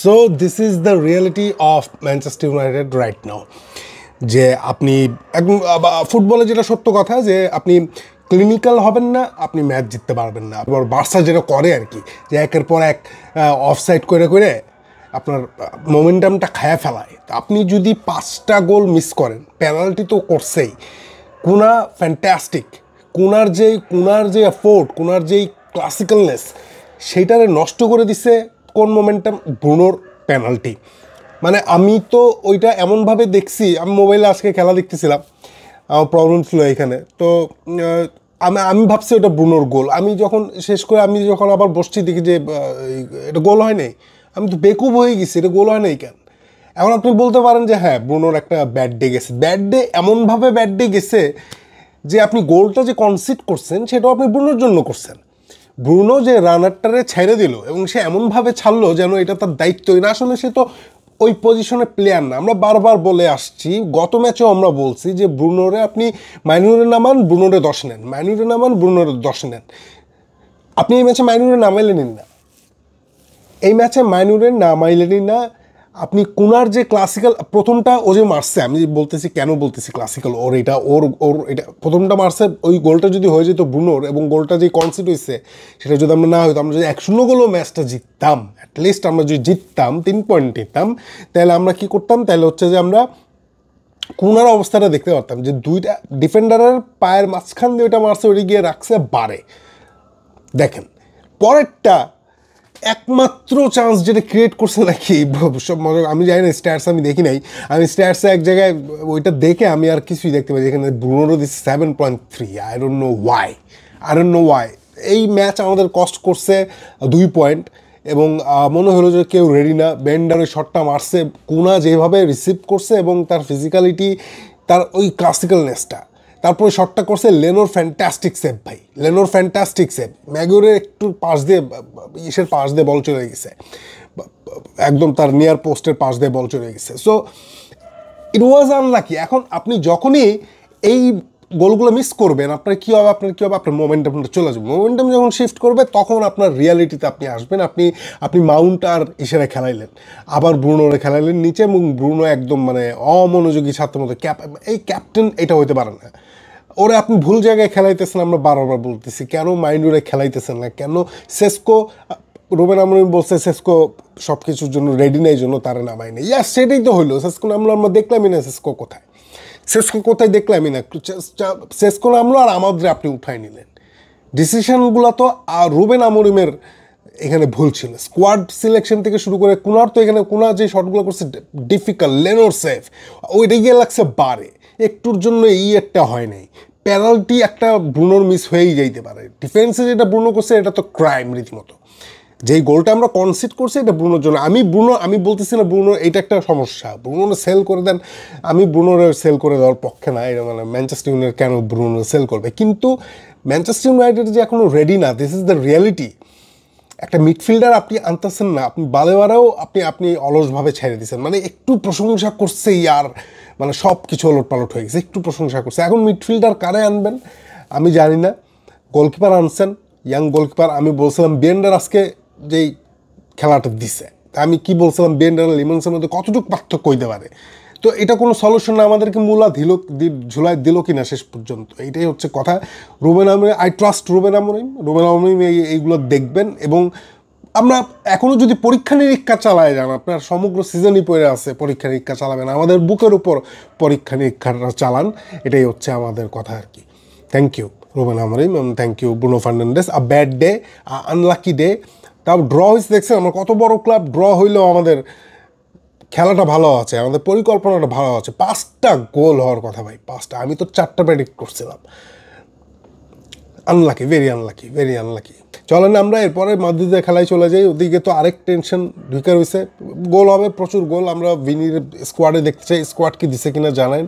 So this is the reality of Manchester United right now. যে আপনি একদম ফুটবলে যেটা সত্য কথা যে আপনি ক্লিনিক্যাল হবেন না, আপনি ম্যাচ জিততে পারবেন না। আবার বার্সা যেটা করে আর কি, যে একের পর এক অফসাইড করে করে আপনার মোমেন্টামটা খায়া ফেলায়। আপনি যদি 5টা গোল মিস করেন, পেনাল্টি তো করছেই, কুনা ফ্যান্টাস্টিক, কুনার যে এফোর্ট, কুনার যেই ক্লাসিক্যালনেস, সেইটারে নষ্ট করে দিছে কোন মোমেন্টাম, ব্রুনোর পেনাল্টি। মানে আমি তো ওইটা এমনভাবে দেখছি, আমি মোবাইলে আজকে খেলা দেখতেছিলাম, আমার প্রবলেম ছিল এখানে, তো আমি ভাবছি ওটা ব্রুনোর গোল। আমি যখন শেষ করে আমি যখন আবার বসছি দেখি যে এটা গোল হয় নাই, আমি তো বেকুব হয়ে গেছি, এটা গোল হয় নাই কেন। এখন আপনি বলতে পারেন যে হ্যাঁ, ব্রুনোর একটা ব্যাড ডে গেছে। ব্যাড ডে এমনভাবে ব্যাড ডে গেছে যে আপনি গোলটা যে কনসিড করছেন সেটাও আপনি ব্রুনোর জন্য করছেন। ব্রুনো যে রানারটারে ছেড়ে দিল এবং সে এমনভাবে ছাড়লো যেন এটা তার দায়িত্বই না। আসলে সে তো ওই পজিশনে প্লেয়ার না। আমরা বারবার বলে আসছি, গত ম্যাচেও আমরা বলছি যে ব্রুনোরে আপনি মাইনুরে নামান, ব্রুনোরে 10 নেন, মাইনুরে নামান, ব্রুনোরে 10 নেন। আপনি এই ম্যাচে মাইনুরে নামাইলেনই না, এই ম্যাচে মাইনুরে নামাইলেনই না। আপনি কুনার যে ক্লাসিক্যাল প্রথমটা ও যে মারছে, আমি বলতেছি কেন বলতেছি ক্লাসিক্যাল, ওর এটা প্রথমটা মারছে, ওই গোলটা যদি হয়ে যেত ব্রুনোর এবং গোলটা যে কনসিড হয়েছে সেটা যদি আমরা না হইতো, আমরা যদি 1-0 গোলও ম্যাচটা জিততাম, অ্যাটলিস্ট আমরা যদি জিততাম 3 পয়েন্ট নিতাম, তাহলে আমরা কি করতাম, তাহলে হচ্ছে যে আমরা কুনার অবস্থাটা দেখতে পারতাম যে দুইটা ডিফেন্ডারের পায়ের মাঝখান দিয়ে ওইটা মারছে, ওইটা গিয়ে রাখছে বারে। দেখেন পরেরটা একমাত্র চান্স যেটা ক্রিয়েট করছে নাকি সব মজা, আমি জানি না স্ট্যাটস আমি দেখি নাই, আমি স্ট্যাটসে এক জায়গায় ওইটা দেখে আমি আর কিছুই দেখতে পাই, যেখানে ব্রুনোরও দিচ্ছে 7.3। I don't know Y. এই ম্যাচ আমাদের কস্ট করছে 2 পয়েন্ট এবং মনে হলো যে কেউ রেডি না। বেন্ডারের শটটা মারছে, কুনা যেভাবে রিসিভ করছে এবং তার ফিজিক্যালিটি, তার ওই ক্লাসিক্যালনেসটা, তারপরে শটটা করছে লেনোর ফ্যান্টাস্টিক সেভ। ভাই লেনোর ফ্যান্টাস্টিক সেভ, ম্যাগুরের একটু পাশ দিয়ে পাশ দিয়ে বল চলে গেছে, একদম তার নিয়ার পোস্টের পাশ দিয়ে বল চলে গেছে। So it was unlucky. এখন আপনি যখনই এই গোলগুলো মিস করবেন, আপনার কী হবে, আপনার মোমেন্টামটা চলে যাবে। মোমেন্টাম যখন শিফট করবে তখন আপনার রিয়ালিটিতে আপনি আসবেন। আপনি মাউন্ট আর ইশারে খেলাইলেন, আবার ব্রুনোরে খেলাইলেন নিচে, এবং ব্রুনো একদম মানে অমনোযোগী ছাত্রের মতো এই ক্যাপ্টেন এটা হইতে পারে না। ওরা আপনি ভুল জায়গায় খেলাইতেছেন, আমরা বারবার বলতেছি কেন মাইন্ডুরে খেলাইতেছেন না, কেন সেস্কো, রুবেন আমিন বলছে সেস্কো সব কিছুর জন্য রেডি নেই, জন্য তারা নামায় নেই। ইয়াস, সেটাই তো হইলো। সেস্কো নামলো, আমরা দেখলামই না সেস্কো কোথায় দেখলামই না। সেস্কো নামলো আর আমাদের আপনি উঠাই নিলেন। ডিসিশনগুলো তো রুবেন আমরিমের এখানে ভুল ছিল। স্কোয়াড সিলেকশন থেকে শুরু করে কুনার তো এখানে কুনার যে শটগুলো করছে ডিফিকাল্ট, লেনোর সেফ, ওইটা গিয়ে লাগছে বারে, একটুর জন্য একটা হয় নাই। পেনাল্টি একটা ব্রুনোর মিস হয়েই যাইতে পারে। ডিফেন্সে যেটা ব্রুনো করছে এটা তো ক্রাইম রীতিমতো। যেই গোলটা আমরা কনসিড করছি এটা ব্রুনোর জন্য। আমি বলতেছি না ব্রুনোর এইটা একটা সমস্যা, ব্রুনো সেল করে দেন, আমি ব্রুনোর সেল করে দেওয়ার পক্ষে না। এটা মানে ম্যানচেস্টার ইউনাইটেড কেন ব্রুনো সেল করবে, কিন্তু ম্যানচেস্টার ইউনাইটেড যে এখনও রেডি না, দিস ইজ দ্য রিয়ালিটি। একটা মিডফিল্ডার আপনি আনতেছেন না, আপনি বালেবারেও আপনি অলসভাবে ছেড়ে দিচ্ছেন। মানে একটু প্রশংসা করছে আর মানে সব কিছু ওলট পালট হয়ে গেছে, একটু প্রশংসা করছে। এখন মিডফিল্ডার কারে আনবেন আমি জানি না। গোলকিপার আনছেন, ইয়াং গোলকিপার। আমি বলছিলাম বেন্ডার আজকে যেই খেলাটা দিছে, আমি কি বলছিলাম, বেন্ডার আর লিমন্সের মধ্যে কতটুকু পার্থক্য হইতে পারে। তো এটা কোনো সলিউশন না, আমাদেরকে মূলা ঝুলাই দিল কিনা শেষ পর্যন্ত, এইটাই হচ্ছে কথা। রুবেন আমিন, আই ট্রাস্ট রুবেন আমিন এইগুলো দেখবেন। এবং আমরা এখনও যদি পরীক্ষা নিরীক্ষা চালায় যান, আপনার সমগ্র সিজনই পড়ে আছে, পরীক্ষা নিরীক্ষা চালাবেন, আমাদের বুকের উপর পরীক্ষা নিরীক্ষাটা চালান, এটাই হচ্ছে আমাদের কথা আর কি। থ্যাংক ইউ রুবেন আমিন, thank you Bruno Fernandes. A bad day, unlucky day. তাও ড্র হয়েছে, দেখছেন আমরা কত বড় ক্লাব, ড্র হইলেও আমাদের খেলাটা ভালো আছে, আমাদের পরিকল্পনাটা ভালো আছে। 5টা গোল হওয়ার কথা ভাই, 5টা, আমি তো 4টা প্রেডিক্ট করছিলাম। Unlucky, very unlucky. চলেন আমরা এরপরে মাদ্রিদের খেলায় চলে যাই। ওদিকে তো আরেক টেনশন ঢুকে রয়েছে, গোল হবে, প্রচুর গোল। আমরা ভিনির স্কোয়াডে দেখতে চাই, স্কোয়াড কি দিছে কিনা জানান।